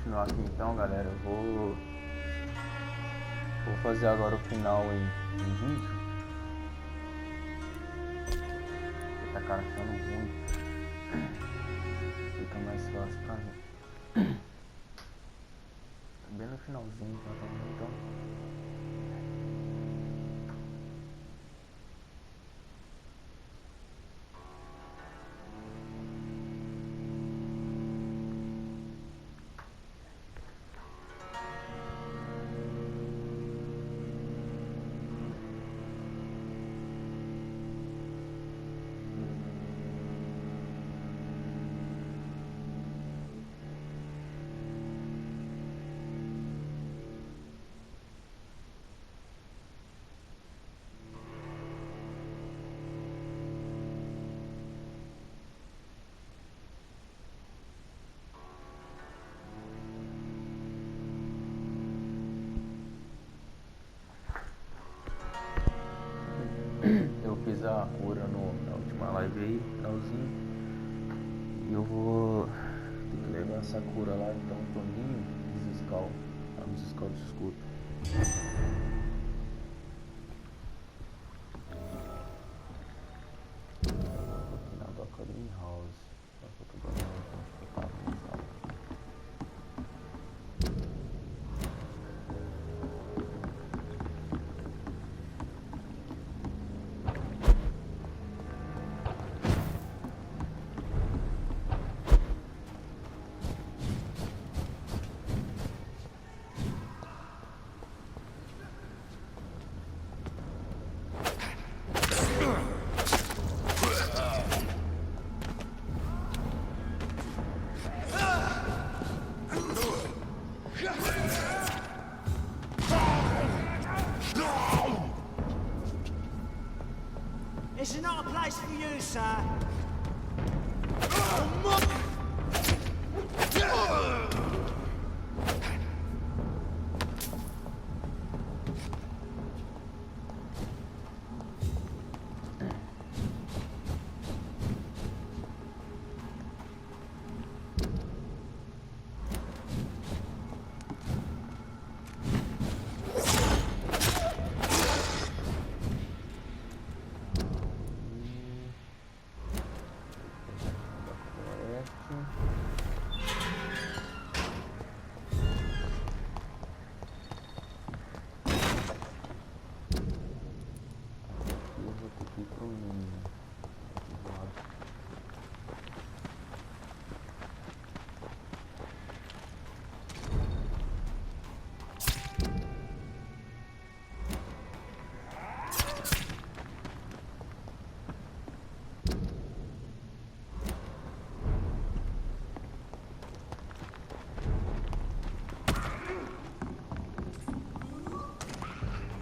continuar aqui então, galera. Eu vou fazer agora o final em vídeo. Porque tá crashando muito. Fica mais fácil pra mim. Bem no finalzinho, então. Eu fiz a cura na última live aí, finalzinho. E eu vou ter que levar essa cura lá, então, Toninho, Desescal, vamos escal de escuta. Aqui na doca Green House. This is not a place for you, sir.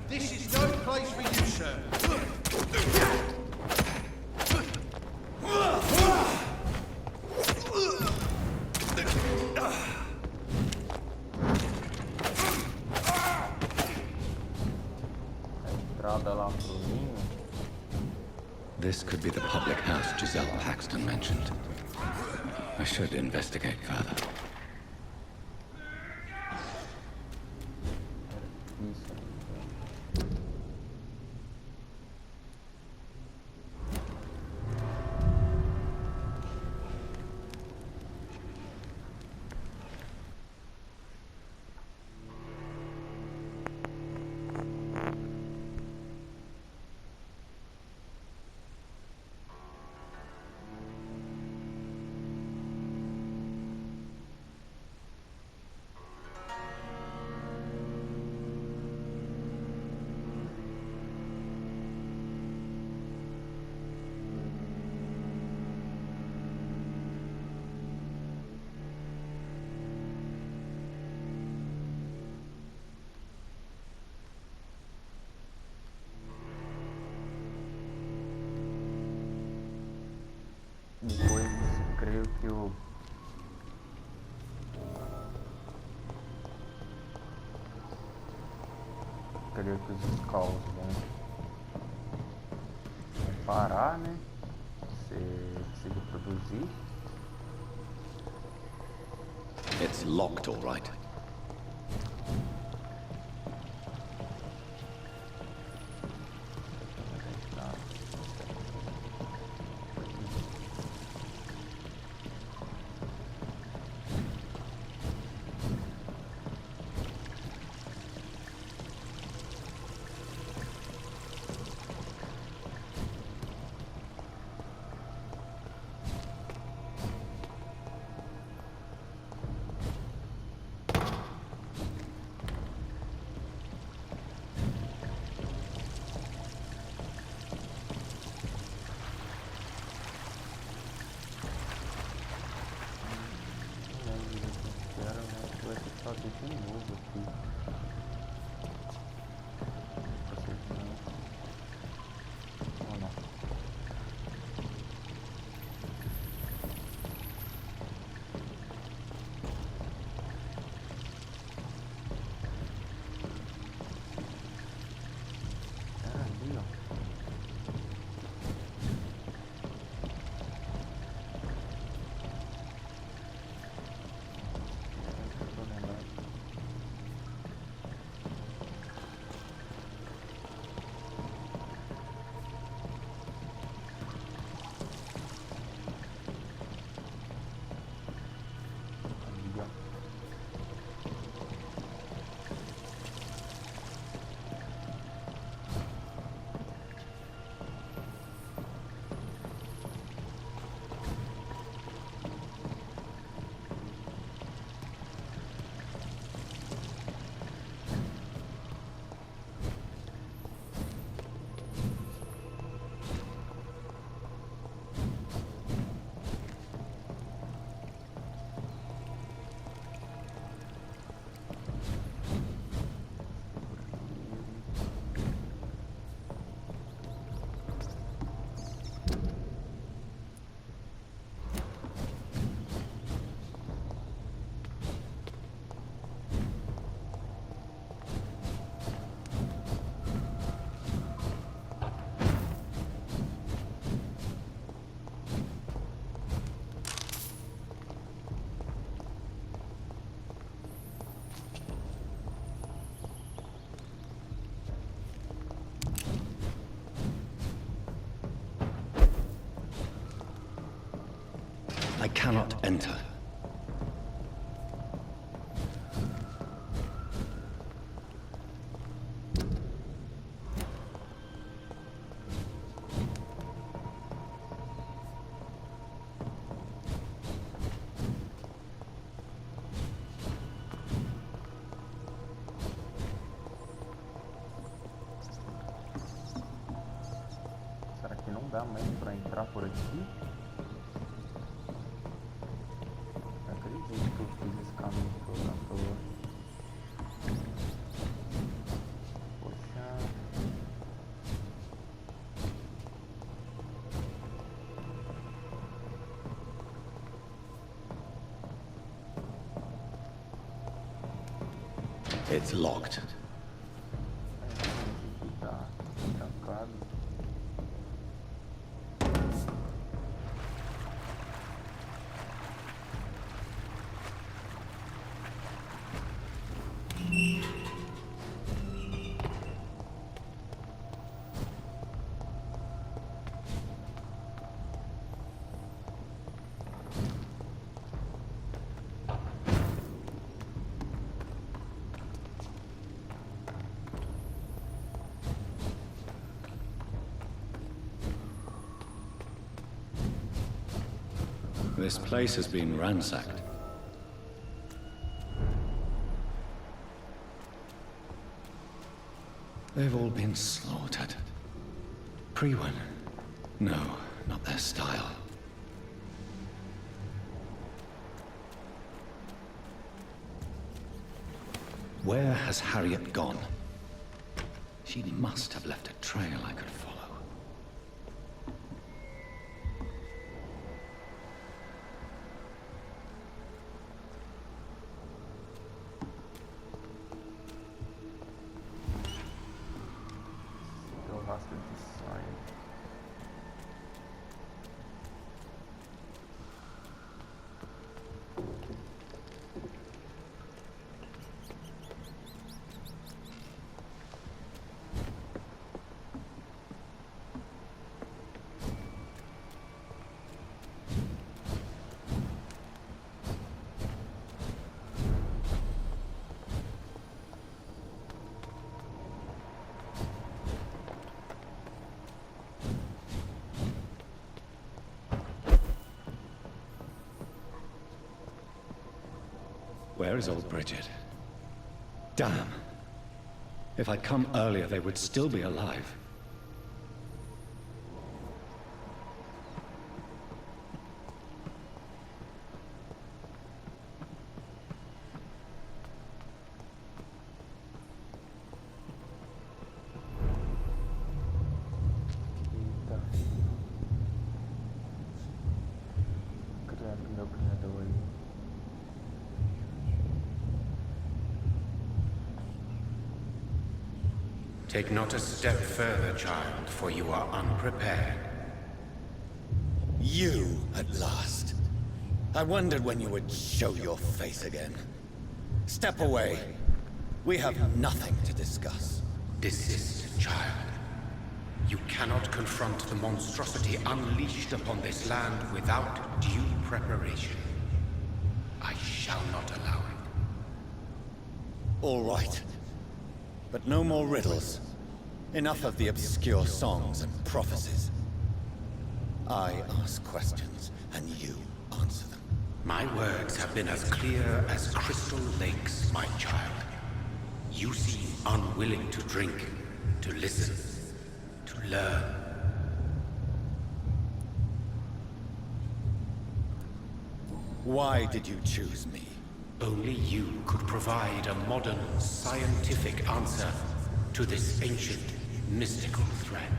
This is no place for you, sir. This could be the public house Giselle Paxton mentioned. I should investigate further. Depois, creio que os Skulls vão parar, né? Se reproduzir. It It's locked, all right. Fazer de novo aqui. Ou não? Era ali, ó. I cannot enter. Será que não dá mais pra entrar por aqui? Não acredito que eu fiz esse caminho todo à toa. Poxa. It's locked. Tá trancado. This place has been ransacked. They've all been slaughtered. Pre-one? No, not their style. Where has Harriet gone? She must have left a trail I could follow. Deu rastro de sangue. Where is old Bridget? Damn. If I'd come earlier, they would still be alive. Eita. Cadê meu criador aí? Take not a step further, child, for you are unprepared. You, at last. I wondered when you would show your face again. Step away. We have nothing to discuss. Desist, child. You cannot confront the monstrosity unleashed upon this land without due preparation. I shall not allow it. All right. But no more riddles. Enough of the obscure songs and prophecies. I ask questions, and you answer them. My words have been as clear as crystal lakes, my child. You seem unwilling to drink, to listen, to learn. Why did you choose me? Only you could provide a modern, scientific answer to this ancient, mystical threat.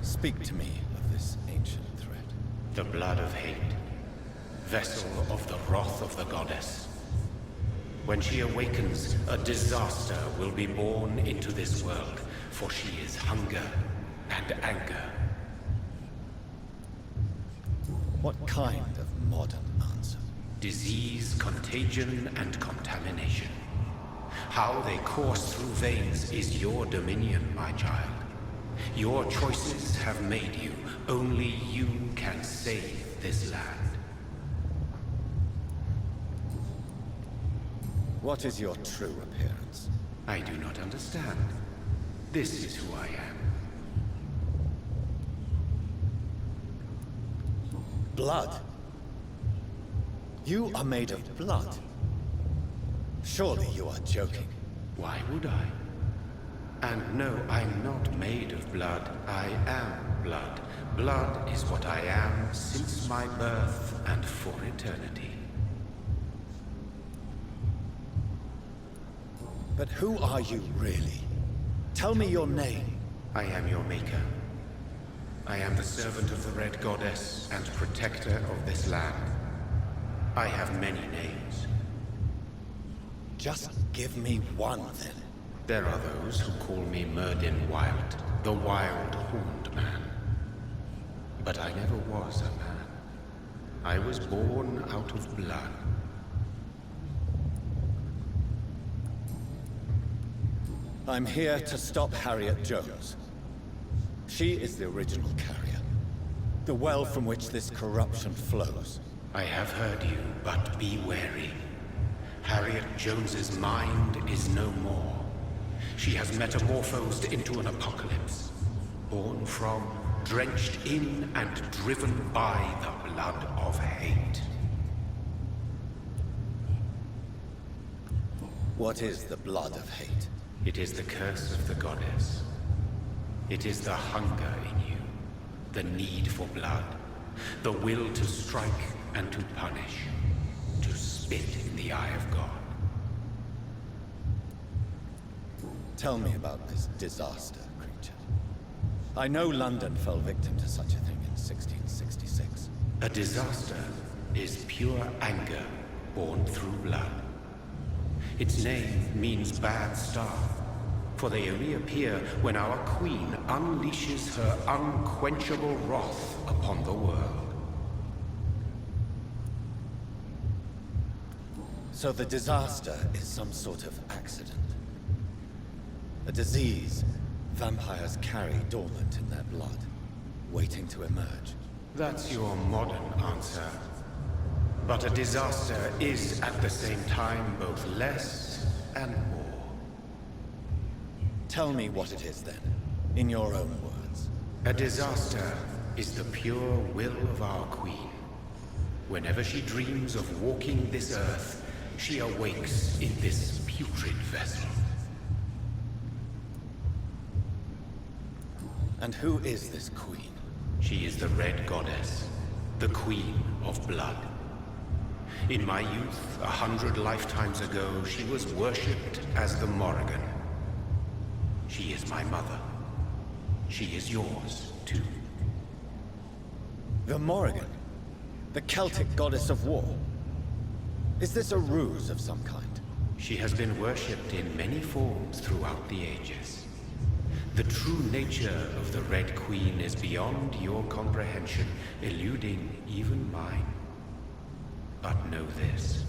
Speak to me of this ancient threat. The blood of hate, vessel of the wrath of the goddess. When she awakens, a disaster will be born into this world, for she is hunger and anger. What kind of modern answer? Disease, contagion, and contamination. How they course through veins is your dominion, my child. Your choices have made you. Only you can save this land. What is your true appearance? I do not understand. This is who I am. Blood? You are made of blood. Surely you are joking. Why would I? And no, I'm not made of blood. I am blood. Blood is what I am since my birth and for eternity. But who are you really? Tell me your name. I am your maker. I am the servant of the Red Goddess and protector of this land. I have many names. Just give me one, then. There are those who call me Merdin Wild, the Wild Horned Man. But I never was a man. I was born out of blood. I'm here to stop Harriet Jones. She is the original carrier. The well from which this corruption flows. I have heard you, but be wary. Harriet Jones's mind is no more. She has metamorphosed into an apocalypse. Born from, drenched in, and driven by the blood of hate. What is the blood of hate? It is the curse of the goddess. It is the hunger in you, the need for blood, the will to strike and to punish, to spit in the eye of God. Tell me about this disaster, creature. I know London fell victim to such a thing in 1666. A disaster is pure anger born through blood. Its name means bad star, for they only appear when our queen unleashes her unquenchable wrath upon the world. So the disaster is some sort of accident. A disease vampires carry dormant in their blood, waiting to emerge. That's your modern answer. But a disaster is at the same time both less and more. Tell me what it is then, in your own words. A disaster is the pure will of our queen. Whenever she dreams of walking this earth, she awakes in this putrid vessel. And who is this queen? She is the Red Goddess, the Queen of Blood. In my youth, 100 lifetimes ago, she was worshipped as the Morrigan. She is my mother. She is yours, too. The Morrigan? The Celtic goddess of war? Is this a ruse of some kind? She has been worshipped in many forms throughout the ages. The true nature of the Red Queen is beyond your comprehension, eluding even mine. But know this,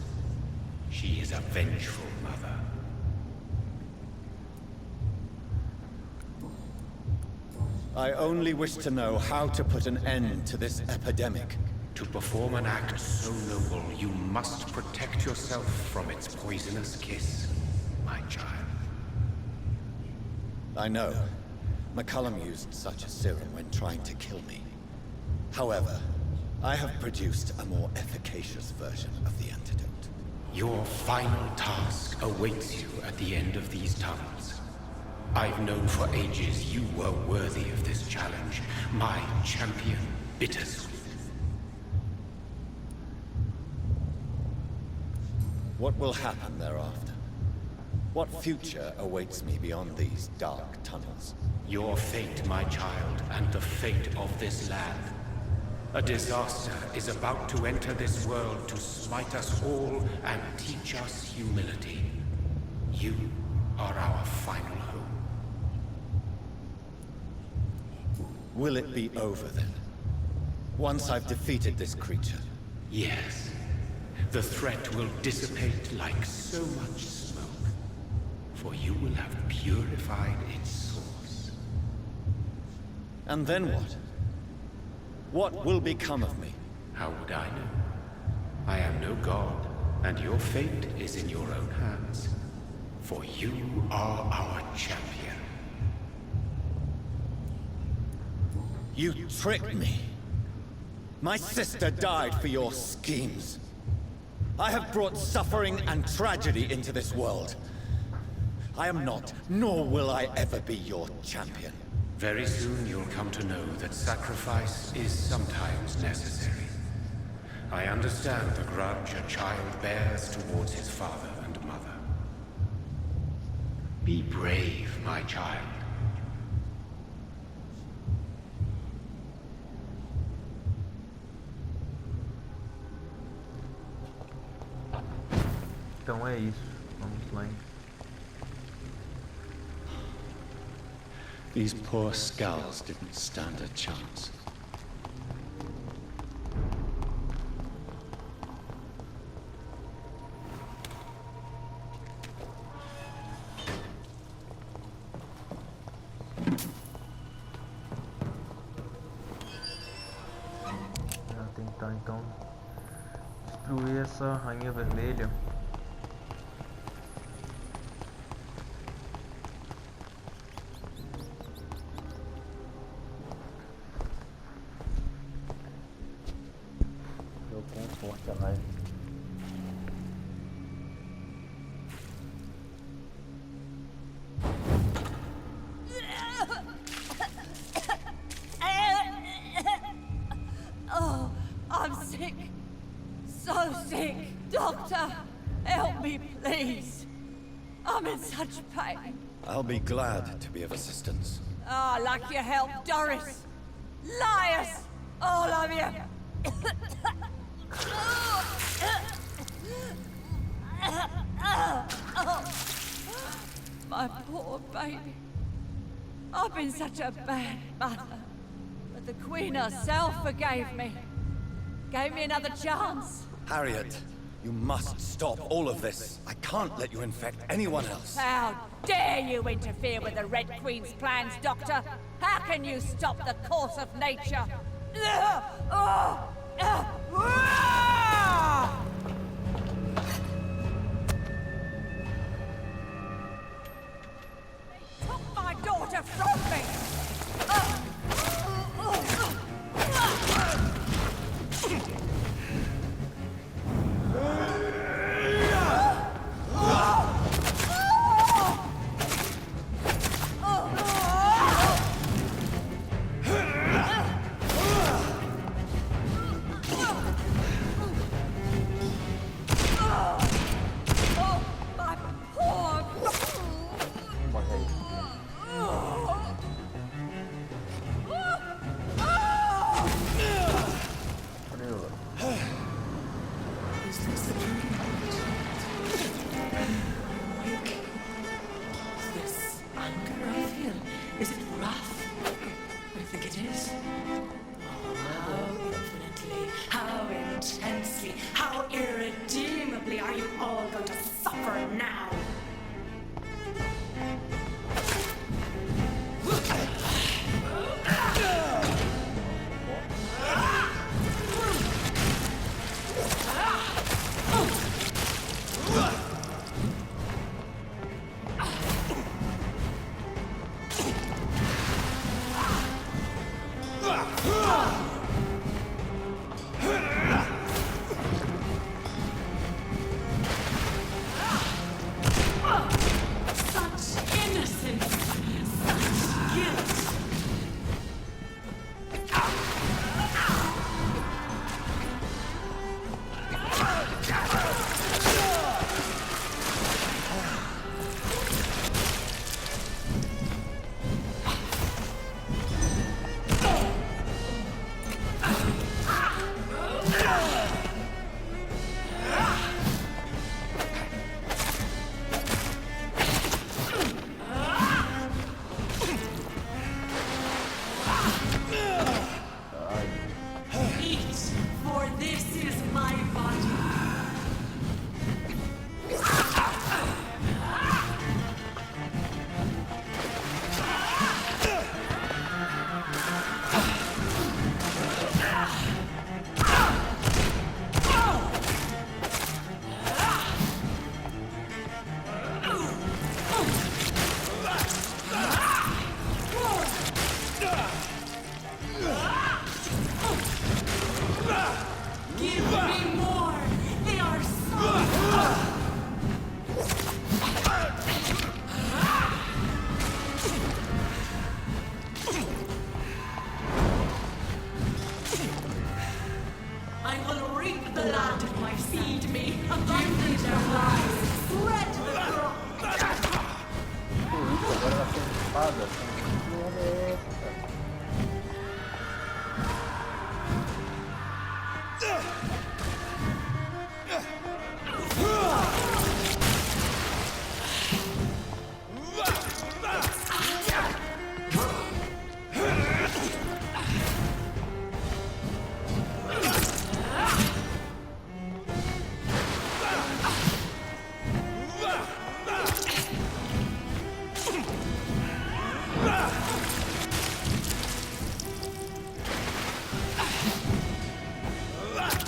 she is a vengeful mother. I only wish to know how to put an end to this epidemic. To perform an act so noble, you must protect yourself from its poisonous kiss, my child. I know. McCullum used such a serum when trying to kill me. However, I have produced a more efficacious version of the antidote. Your final task awaits you at the end of these tunnels. I've known for ages you were worthy of this challenge, my champion, Bittersweet. What will happen thereafter? What future awaits me beyond these dark tunnels? Your fate, my child, and the fate of this land. A disaster is about to enter this world to smite us all and teach us humility. You are our final hope. Will it be over then? Once I've defeated this creature? Yes. The threat will dissipate like so much smoke, for you will have purified its source. And then what? What will become of me? How would I know? I am no god, and your fate is in your own hands. For you are our champion. You tricked me. My sister died for your schemes. I have brought suffering and tragedy into this world. I am not, nor will I ever be your champion. Very soon you'll come to know that sacrifice is sometimes necessary. I understand the grudge a child bears towards his father and mother. Be brave, my child. Então é isso. Vamos lá. These poor skulls didn't stand a chance. Vou tentar então destruir essa rainha vermelha. Forte a raiva. Oh, I'm sick. So sick. Doctor, help me, please. I'm in such pain. I'll be glad to be of assistance. Ah, like your help, Doris. Liars, all of you. My poor baby. I've been such a bad mother. But the Queen herself forgave me. Gave me another chance. Harriet, you must stop all of this. I can't let you infect anyone else. How dare you interfere with the Red Queen's plans, Doctor? How can you stop the course of nature? Took my daughter from me! think it is? How infinitely, how intensely, how irredeemably are you all going to suffer now? Such innocence, such guilt. Eat, for this is my body. Give me more! They are so... I will reap the land if my feed me. Abundant their lives. Spread the crop. Que isso, agora ela tem espada. Que merda é essa, cara?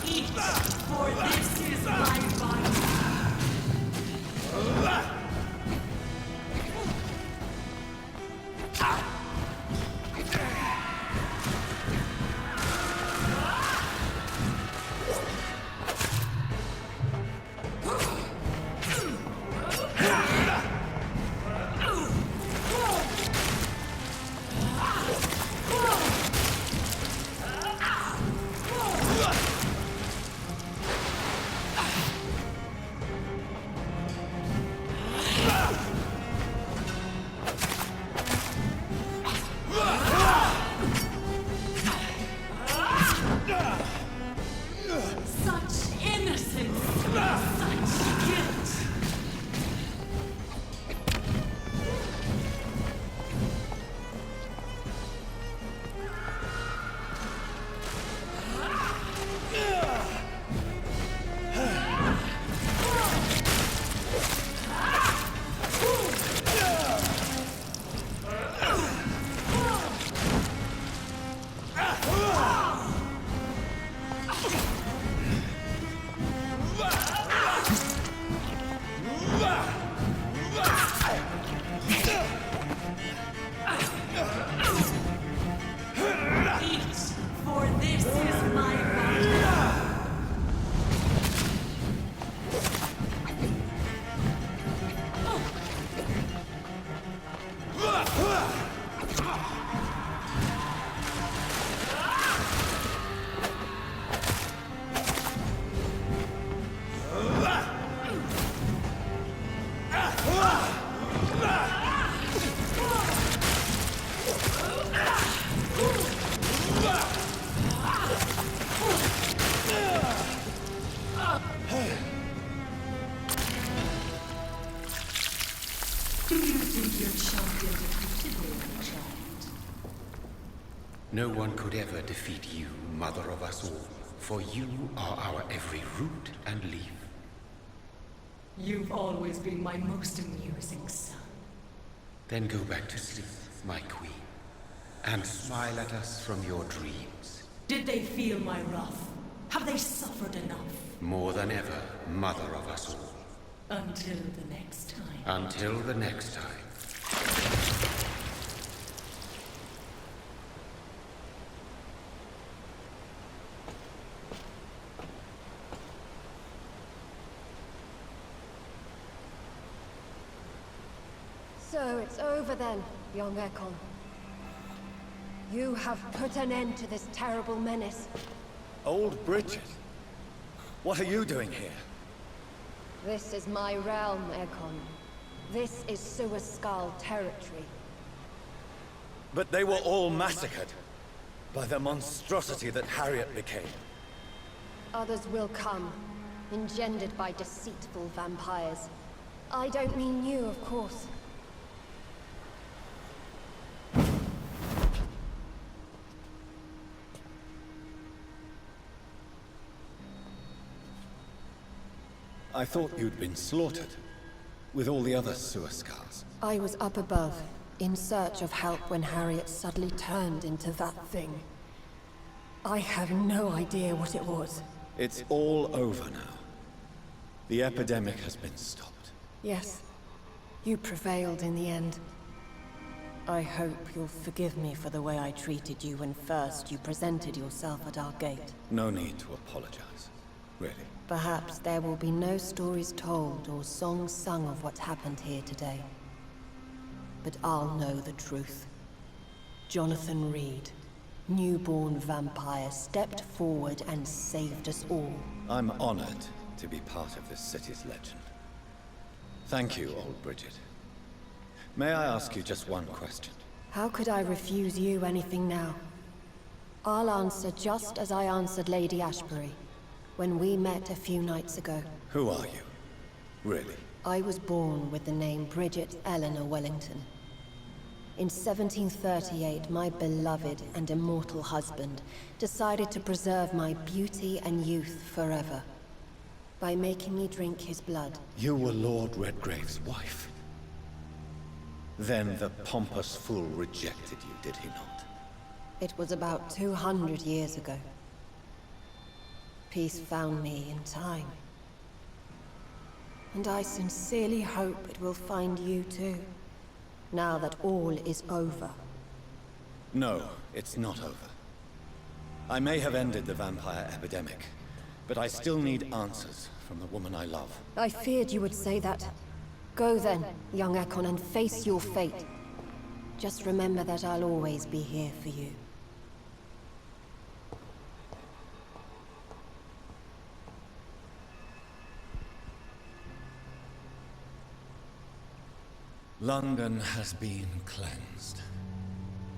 Eat, for this is my body. Such innocence, such guilt. Eat, for this is my body. No one could ever defeat you, mother of us all, for you are our every root and leaf. You've always been my most amusing son. Then go back to sleep, my queen, and smile at us from your dreams. Did they feel my wrath? Have they suffered enough? More than ever, mother of us all. Until the next time. Until the next time. So it's over then, young Ekon. You have put an end to this terrible menace. Old Bridget? What are you doing here? This is my realm, Ekon. This is Suaskull territory. But they were all massacred by the monstrosity that Harriet became. Others will come, engendered by deceitful vampires. I don't mean you, of course. I thought you'd been slaughtered, with all the other Suaskulls. I was up above, in search of help when Harriet suddenly turned into that thing. I have no idea what it was. It's all over now. The epidemic has been stopped. Yes, you prevailed in the end. I hope you'll forgive me for the way I treated you when first you presented yourself at our gate. No need to apologize, really. Perhaps there will be no stories told or songs sung of what happened here today. But I'll know the truth. Jonathan Reed, newborn vampire, stepped forward and saved us all. I'm honored to be part of this city's legend. Thank you, old Bridget. May I ask you just one question? How could I refuse you anything now? I'll answer just as I answered Lady Ashbury when we met a few nights ago. Who are you? Really? I was born with the name Bridget Eleanor Wellington. In 1738, my beloved and immortal husband decided to preserve my beauty and youth forever by making me drink his blood. You were Lord Redgrave's wife. Then the pompous fool rejected you, did he not? It was about 200 years ago. Peace found me in time. And I sincerely hope it will find you too, now that all is over. No, it's not over. I may have ended the vampire epidemic, but I still need answers from the woman I love. I feared you would say that. Go then, young Ekon, and face your fate. Just remember that I'll always be here for you. London has been cleansed.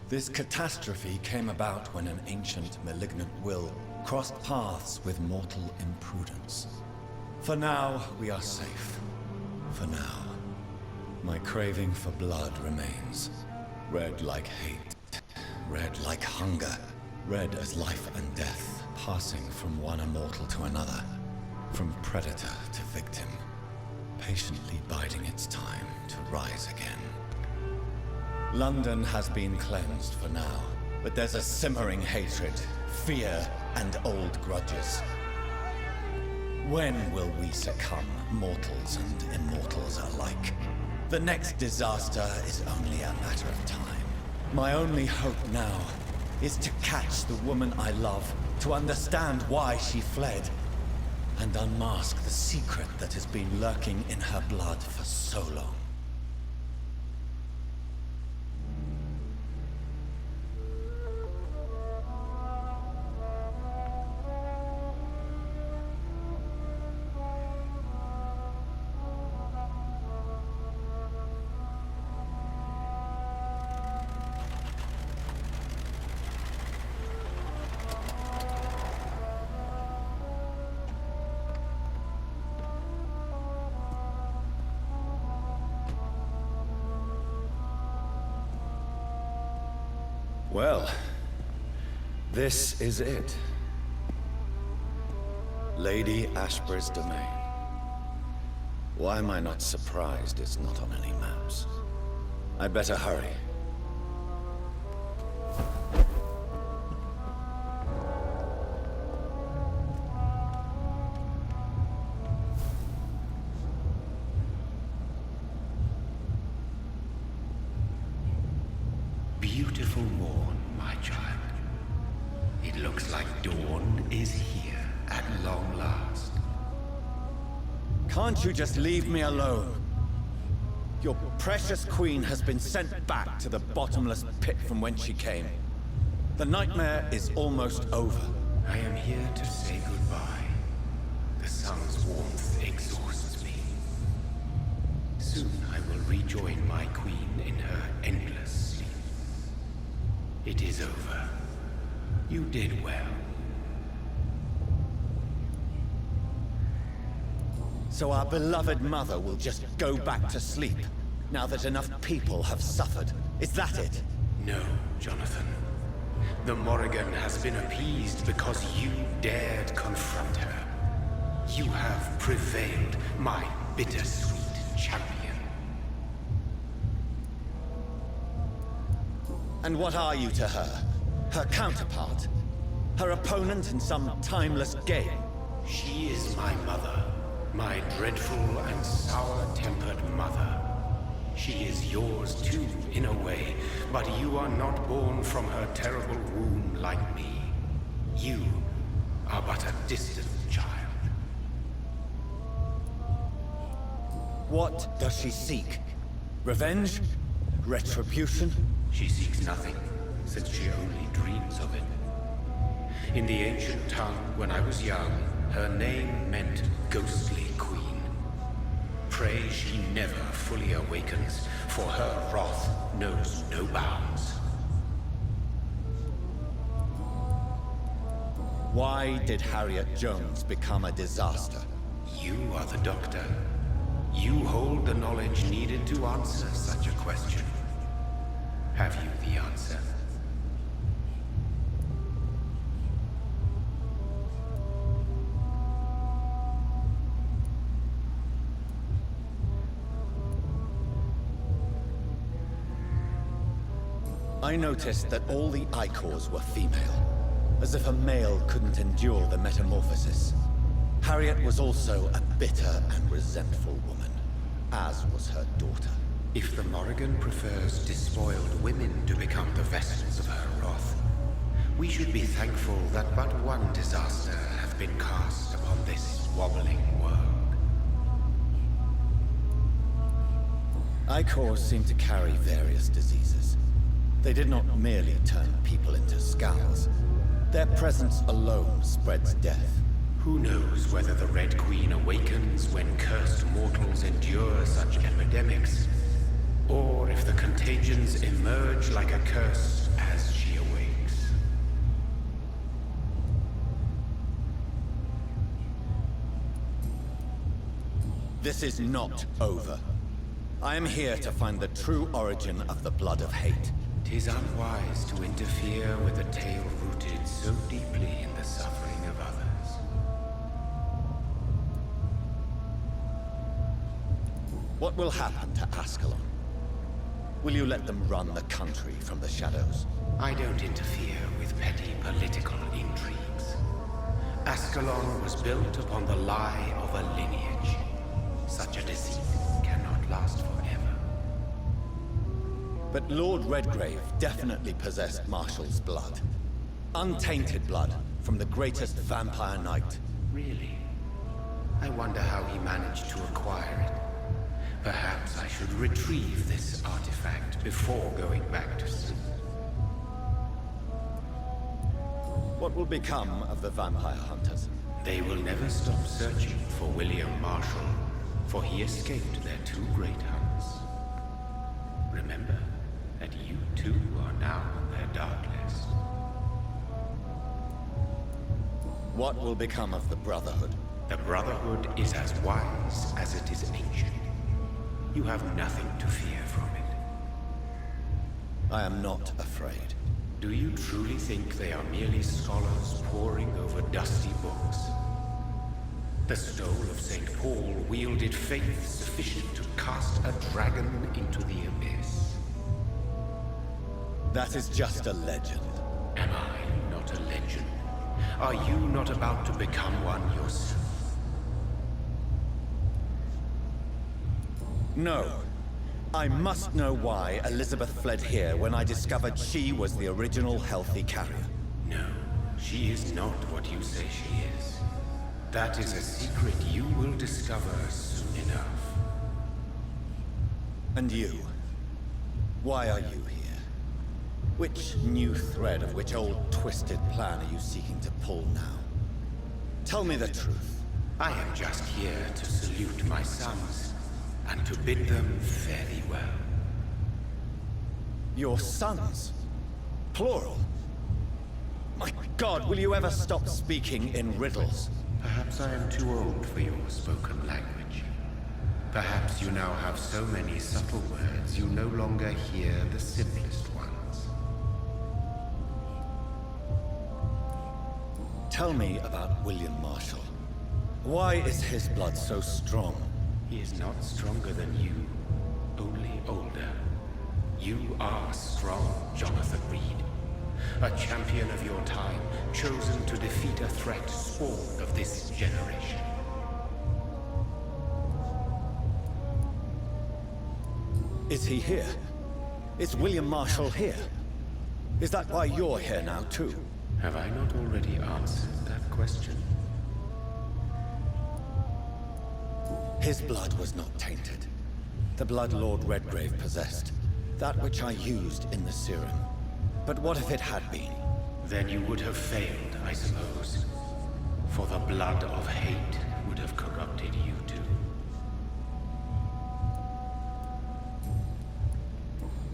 This catastrophe came about when an ancient malignant will crossed paths with mortal imprudence. For now, we are safe. For now. My craving for blood remains. Red like hate. Red like hunger. Red as life and death, passing from one immortal to another. From predator to victim. Patiently biding its time to rise again. London has been cleansed for now, but there's a simmering hatred, fear, and old grudges. When will we succumb, mortals and immortals alike? The next disaster is only a matter of time. My only hope now is to catch the woman I love, to understand why she fled, and unmask the secret that has been lurking in her blood for so long. Well, This is it. Lady Ashbury's domain. Why am I not surprised it's not on any maps? I'd better hurry. Beautiful morn, my child. It looks like dawn is here at long last. Can't you just leave me alone? Your precious queen has been sent back to the bottomless pit from whence she came. The nightmare is almost over. I am here to say goodbye. The sun's warmth exhausts me. Soon I will rejoin my queen in her endless sleep. It is over. You did well. So our beloved mother will just go back to sleep, now that enough people have suffered. Is that it? No, Jonathan. The Morrigan has been appeased because you dared confront her. You have prevailed, my bittersweet champion. And what are you to her? Her counterpart? Her opponent in some timeless game? She is my mother. My dreadful and sour-tempered mother. She is yours too, in a way, but you are not born from her terrible womb like me. You are but a distant child. What does she seek? Revenge? Retribution? She seeks nothing, since she only dreams of it. In the ancient tongue, when I was young, her name meant ghostly queen. Pray she never fully awakens, for her wrath knows no bounds. Why did Harriet Jones become a disaster? You are the doctor. You hold the knowledge needed to answer such a question. Have you the answer? I noticed that all the Icors were female, as if a male couldn't endure the metamorphosis. Harriet was also a bitter and resentful woman, as was her daughter. If the Morrigan prefers despoiled women to become the vessels of her wrath, we should be thankful that but one disaster hath been cast upon this wobbling world. Icors seem to carry various diseases. They did not merely turn people into skulls. Their presence alone spreads death. Who knows whether the Red Queen awakens when cursed mortals endure such epidemics, or if the contagions emerge like a curse as she awakes. This is not over. I am here to find the true origin of the blood of hate. 'Tis unwise to interfere with a tale rooted so deeply in the suffering of others. What will happen to Ascalon? Will you let them run the country from the shadows? I don't interfere with petty political intrigues. Ascalon was built upon the lie of a lineage. Such a deceit cannot last forever. But Lord Redgrave definitely possessed Marshall's blood. Untainted blood from the greatest vampire knight. Really? I wonder how he managed to acquire it. Perhaps I should retrieve this artifact before going back to sleep. What will become of the vampire hunters? They will never stop searching for William Marshall, for he escaped their two great hunts. Remember that you too are now on their dark list. What will become of the Brotherhood? The Brotherhood is as wise as it is ancient. You have nothing to fear from it. I am not afraid. Do you truly think they are merely scholars poring over dusty books? The stole of St. Paul wielded faith sufficient to cast a dragon into the abyss. That is just a legend. Am I not a legend? Are you not about to become one yourself? No. I must know why Elizabeth fled here when I discovered she was the original healthy carrier. No, she is not what you say she is. That is a secret you will discover soon enough. And you? Why are you here? Which new thread of which old twisted plan are you seeking to pull now? Tell me the truth. I am just here to salute my sons, and to bid them fare thee well. Your sons? Plural? My God, will you ever stop speaking in riddles? Perhaps I am too old for your spoken language. Perhaps you now have so many subtle words you no longer hear the simplest ones. Tell me about William Marshall. Why is his blood so strong? He is not stronger than you, only older. You are strong, Jonathan Reed. A champion of your time, chosen to defeat a threat spawned of this generation. Is he here? Is William Marshall here? Is that why you're here now, too? Have I not already answered that question? His blood was not tainted. The blood Lord Redgrave possessed. That which I used in the serum. But what if it had been? Then you would have failed, I suppose. For the blood of hate would have corrupted you too.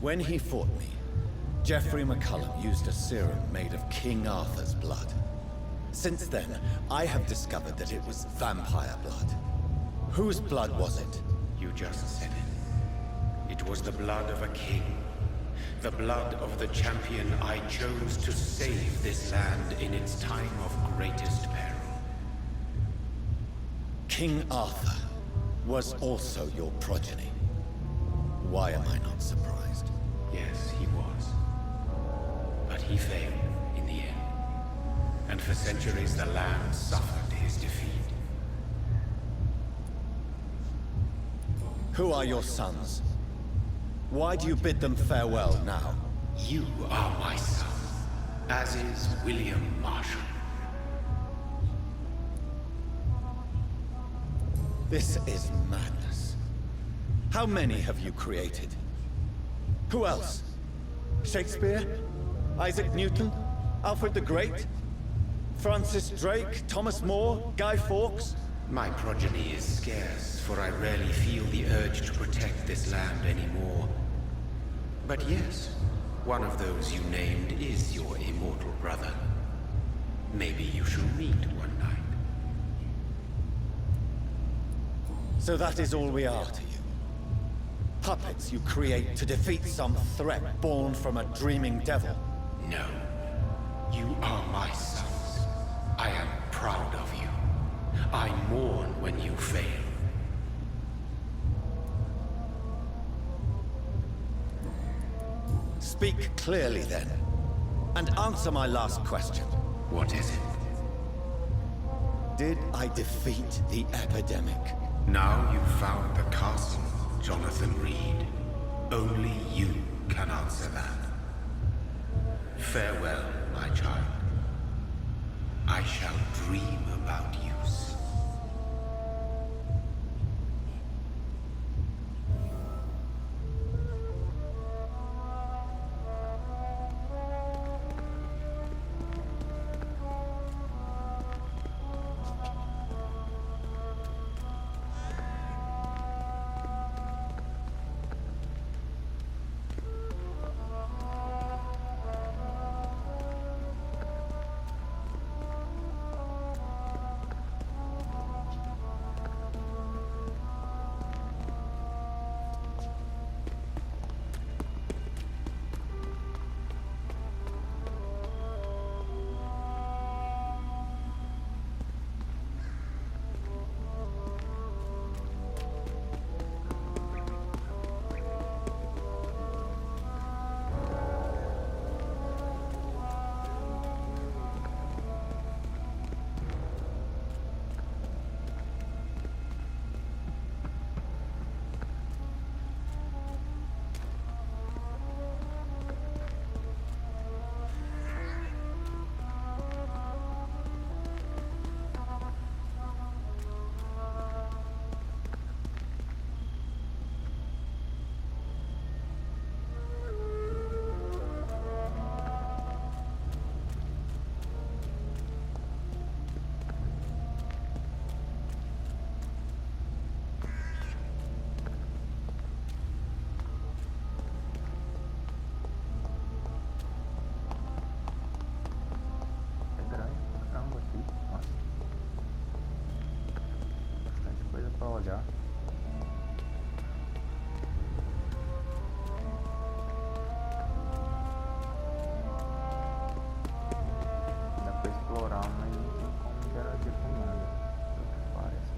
When he fought me, Geoffrey McCullum used a serum made of King Arthur's blood. Since then, I have discovered that it was vampire blood. Whose blood was it? You just said it. It was the blood of a king. The blood of the champion I chose to save this land in its time of greatest peril. King Arthur was also your progeny. Why am I not surprised? Yes, he was. But he failed in the end. And for centuries the land suffered his defeat. Who are your sons? Why do you bid them farewell now? You are my son, as is William Marshall. This is madness. How many have you created? Who else? Shakespeare? Isaac Newton? Alfred the Great? Francis Drake? Thomas More? Guy Fawkes? My progeny is scarce, for I rarely feel the urge to protect this land anymore. But yes, one of those you named is your immortal brother. Maybe you shall meet one night. So that is all we are to you? Puppets you create to defeat some threat born from a dreaming devil? No. You are my sons. I am proud of you. I mourn when you fail. Speak clearly then, and answer my last question. What is it? Did I defeat the epidemic? Now you've found the castle, Jonathan Reed. Only you can answer that. Farewell, my child. I shall dream about you soon. olhar. Dá pra explorar, mas não tem como interagir com nada. É o que parece.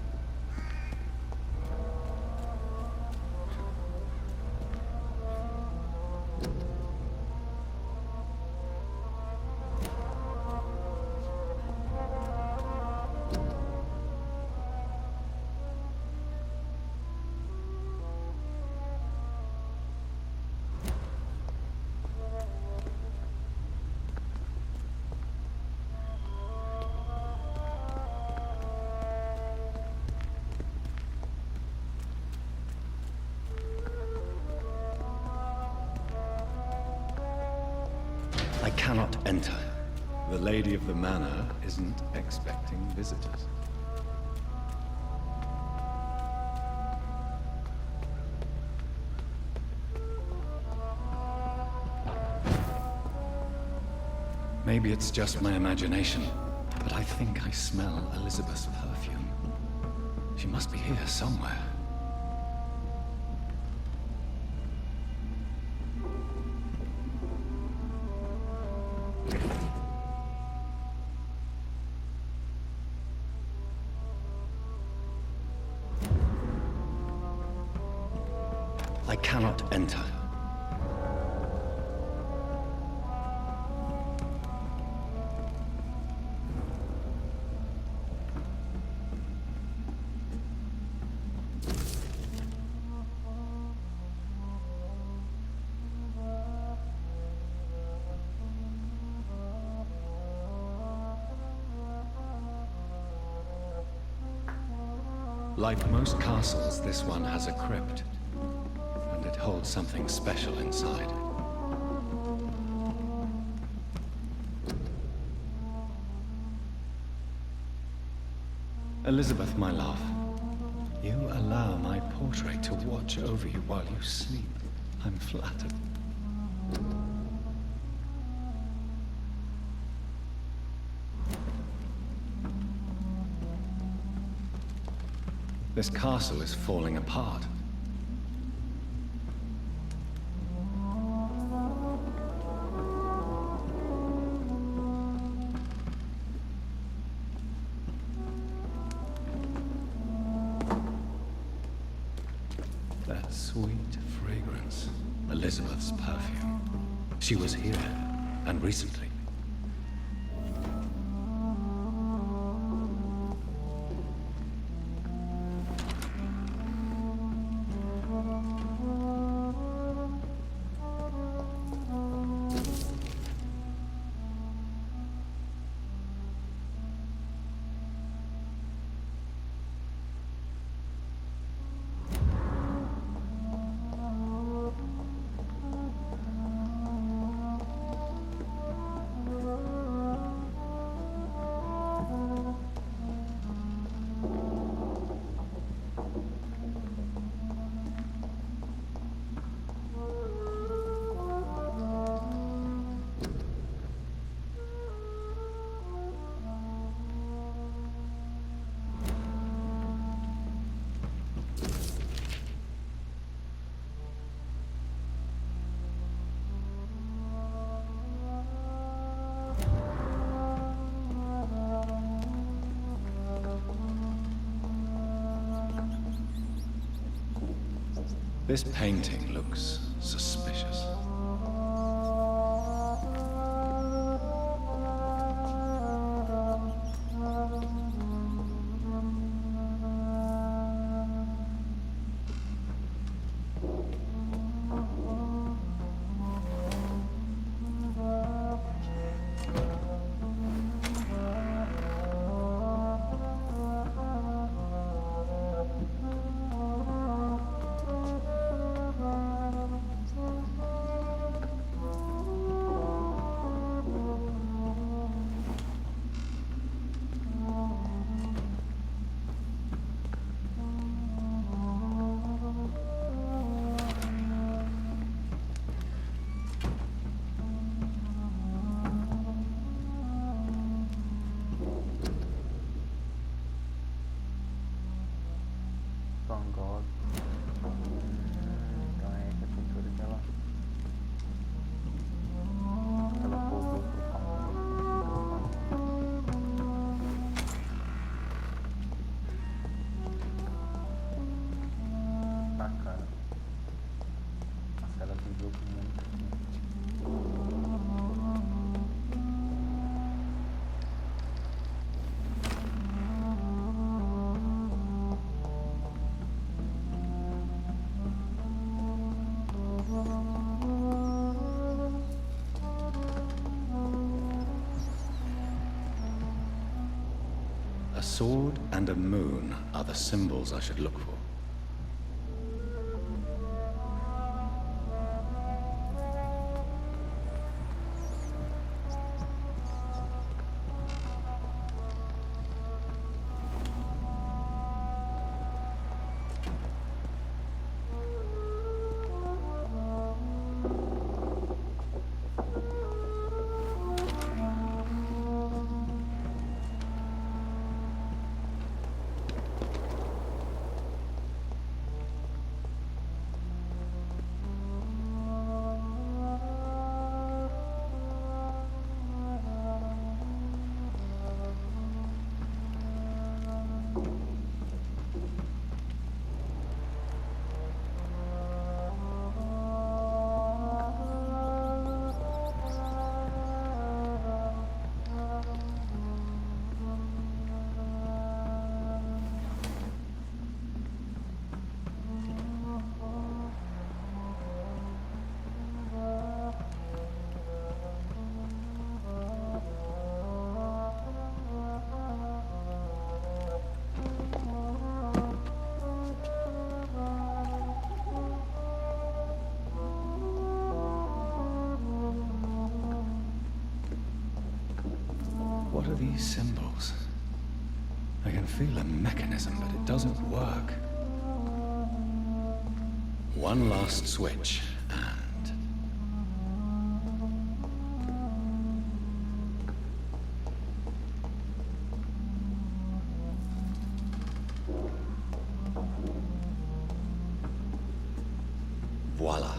I cannot enter. The lady of the manor isn't expecting visitors. Maybe it's just my imagination, but I think I smell Elizabeth's perfume. She must be here somewhere. I cannot enter. Like most castles, this one has a crypt, and it holds something special inside. Elizabeth, my love, you allow my portrait to watch over you while you sleep. I'm flattered. This castle is falling apart. That sweet fragrance, Elizabeth's perfume. She was here, and recently. This painting looks suspicious. sword and a moon are the symbols I should look for. What are these symbols? I can feel a mechanism, but it doesn't work. One last switch, and... voila.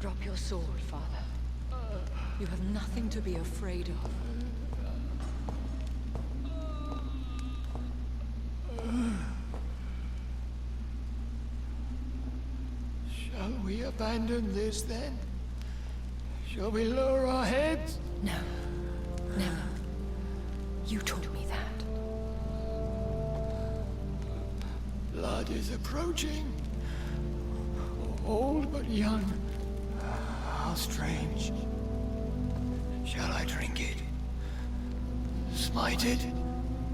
Drop your sword, Father. You have nothing to be afraid of. Shall we abandon this then? Shall we lower our heads? No. Never. You taught me that. Blood is approaching. Old but young. How strange. Shall I drink it? Smite it?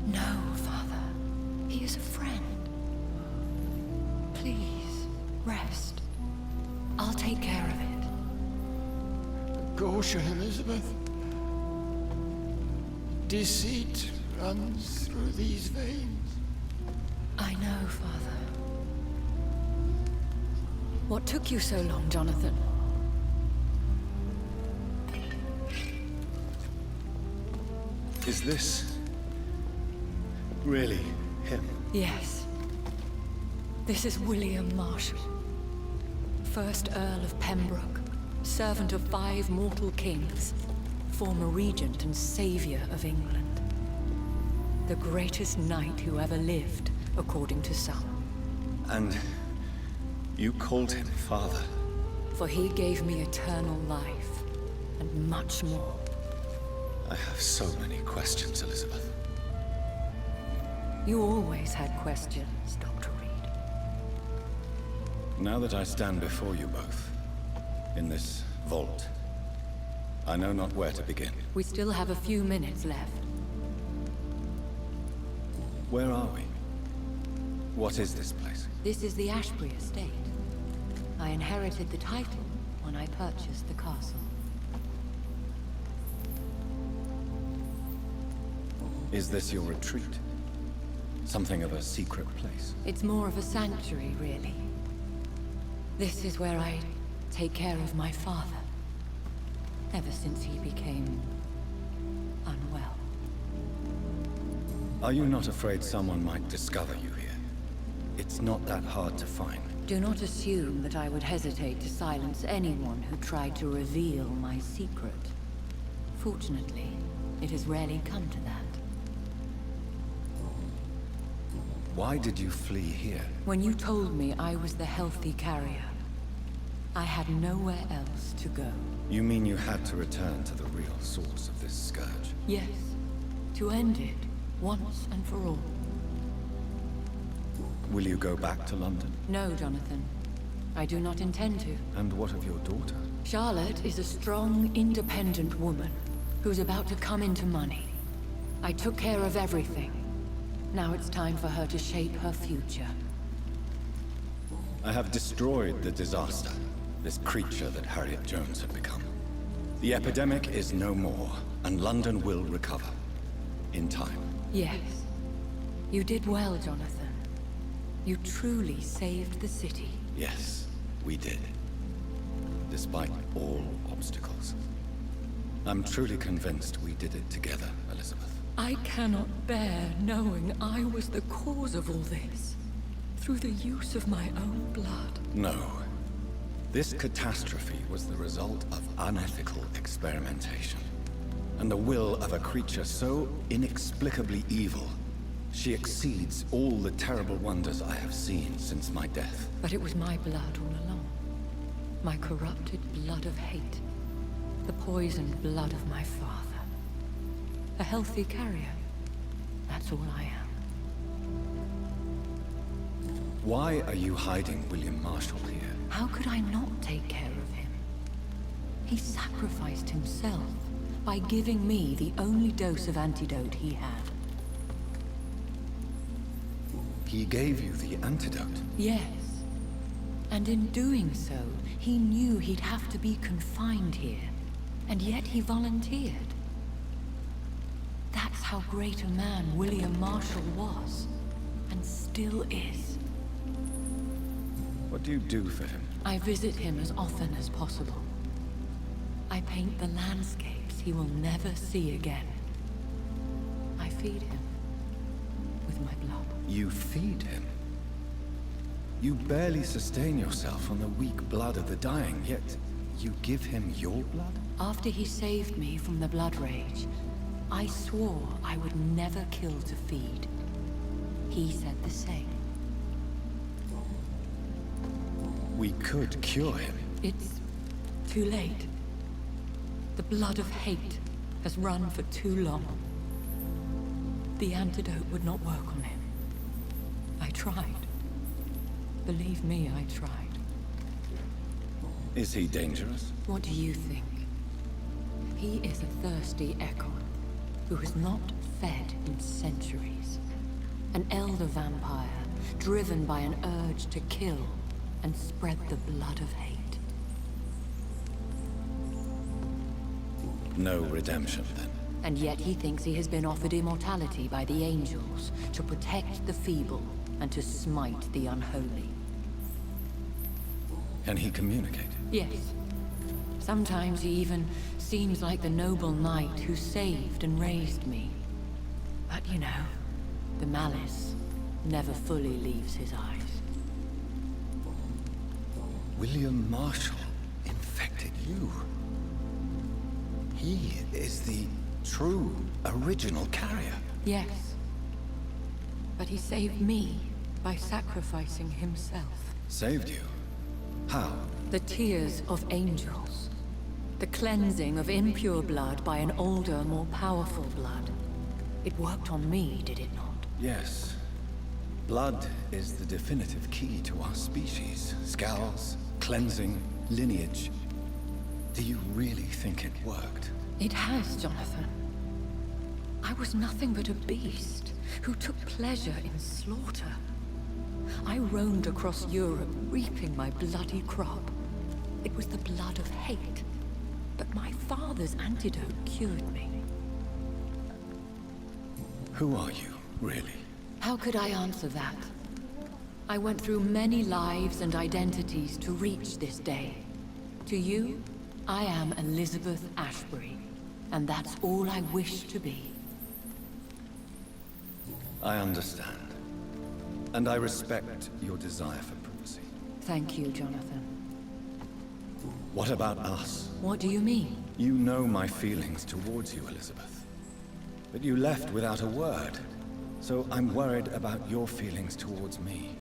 No, Father. He is a friend. Please. Rest. I'll take care of it. Caution, Elizabeth. Deceit runs through these veins. I know, Father. What took you so long, Jonathan? Is this really him? Yes. This is William Marshall, 1st Earl of Pembroke, servant of 5 mortal kings, former regent and savior of England. The greatest knight who ever lived, according to some. And you called him father? For he gave me eternal life, and much more. I have so many questions, Elizabeth. You always had questions, Dr. Reed. Now that I stand before you both, in this vault, I know not where to begin. We still have a few minutes left. Where are we? What is this place? This is the Ashbury estate. I inherited the title when I purchased the castle. Is this your retreat? Something of a secret place? It's more of a sanctuary, really. This is where I take care of my father. Ever since he became unwell. Are you not afraid someone might discover you here? It's not that hard to find. Do not assume that I would hesitate to silence anyone who tried to reveal my secret. Fortunately, it has rarely come to that. Why did you flee here? When you told me I was the healthy carrier, I had nowhere else to go. You mean you had to return to the real source of this scourge? Yes, to end it, once and for all. Will you go back to London? No, Jonathan. I do not intend to. And what of your daughter? Charlotte is a strong, independent woman who's about to come into money. I took care of everything. Now it's time for her to shape her future. I have destroyed the disaster, this creature that Harriet Jones had become. The epidemic is no more, and London will recover. In time. Yes. You did well, Jonathan. You truly saved the city. Yes, we did. Despite all obstacles. I'm truly convinced we did it together, Elizabeth. I cannot bear knowing I was the cause of all this. Through the use of my own blood. No. This catastrophe was the result of unethical experimentation. And the will of a creature so inexplicably evil, she exceeds all the terrible wonders I have seen since my death. But it was my blood all along. My corrupted blood of hate. The poisoned blood of my father. A healthy carrier. That's all I am. Why are you hiding William Marshall here? How could I not take care of him? He sacrificed himself by giving me the only dose of antidote he had. He gave you the antidote? Yes. And in doing so, he knew he'd have to be confined here. And yet he volunteered. That's how great a man William Marshall was. And still is. What do you do for him? I visit him as often as possible. I paint the landscapes he will never see again. I feed him with my blood. You feed him? You barely sustain yourself on the weak blood of the dying, yet you give him your blood? After he saved me from the blood rage, I swore I would never kill to feed. He said the same. We could cure him. It's too late. The blood of hate has run for too long. The antidote would not work on him. I tried. Believe me, I tried. Is he dangerous? What do you think? He is a thirsty echo who has not fed in centuries. An elder vampire, driven by an urge to kill and spread the blood of hate. No redemption, then? And yet he thinks he has been offered immortality by the angels to protect the feeble and to smite the unholy. Can he communicate? Yes. Sometimes he even seems like the noble knight who saved and raised me. But you know, the malice never fully leaves his eyes. William Marshall infected you. He is the true, original carrier. Yes. But he saved me by sacrificing himself. Saved you? How? The tears of angels. The cleansing of impure blood by an older, more powerful blood. It worked on me, did it not? Yes. Blood is the definitive key to our species. Scowls, cleansing, lineage. Do you really think it worked? It has, Jonathan. I was nothing but a beast who took pleasure in slaughter. I roamed across Europe, reaping my bloody crop. It was the blood of hate. But my father's antidote cured me. Who are you, really? How could I answer that? I went through many lives and identities to reach this day. To you, I am Elizabeth Ashbury, and that's all I wish to be. I understand. And I respect your desire for privacy. Thank you, Jonathan. What about us? What do you mean? You know my feelings towards you, Elizabeth. But you left without a word. So I'm worried about your feelings towards me.